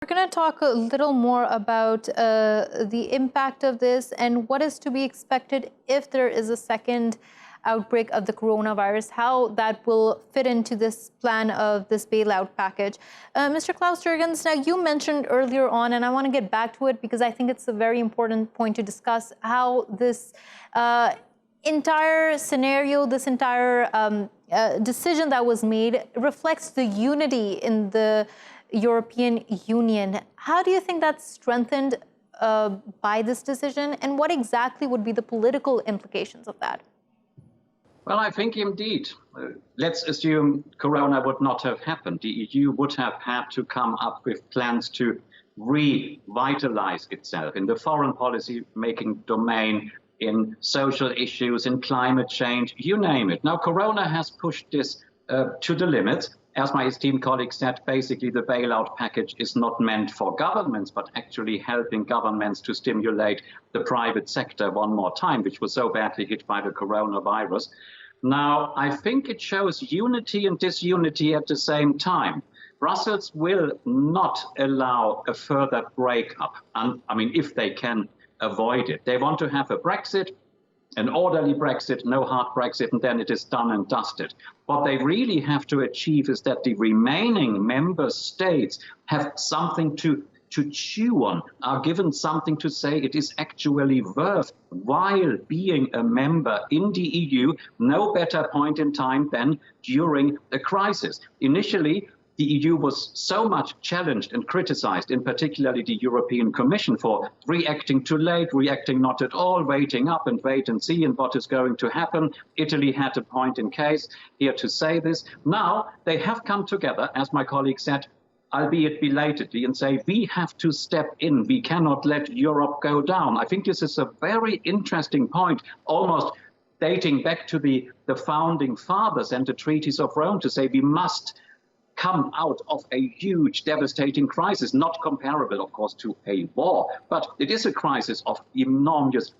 We're going to talk a little more about the impact of this and what is to be expected if there is a second outbreak of the coronavirus, how that will fit into this plan of this bailout package. Mr. Klaus Jurgens, now you mentioned earlier on, and I want to get back to it because I think it's a very important point to discuss, how this entire scenario, this entire decision that was made reflects the unity in the European Union. How do you think that's strengthened by this decision, and what exactly would be the political implications of that? Well, I think indeed. Let's assume Corona would not have happened. The EU would have had to come up with plans to revitalize itself in the foreign policy making domain, in social issues, in climate change, you name it. Now, Corona has pushed this to the limit. As my esteemed colleague said, basically the bailout package is not meant for governments, but actually helping governments to stimulate the private sector one more time, which was so badly hit by the coronavirus. Now, I think it shows unity and disunity at the same time. Brussels will not allow a further breakup, if they can avoid it. They want to have a Brexit, an orderly Brexit, no hard Brexit, and then it is done and dusted. What they really have to achieve is that the remaining member states have something to chew on, are given something to say it is actually worth while being a member in the EU. No better point in time than during a crisis. Initially, the EU was so much challenged and criticized, in particularly the European Commission, for reacting too late, reacting not at all, waiting up and wait and see and what is going to happen. Italy had a point in case here to say this. Now they have come together, as my colleague said, albeit belatedly, and say we have to step in. We cannot let Europe go down. I think this is a very interesting point, almost dating back to the founding fathers and the treaties of Rome, to say we must come out of a huge, devastating crisis, not comparable, of course, to a war, but it is a crisis of enormous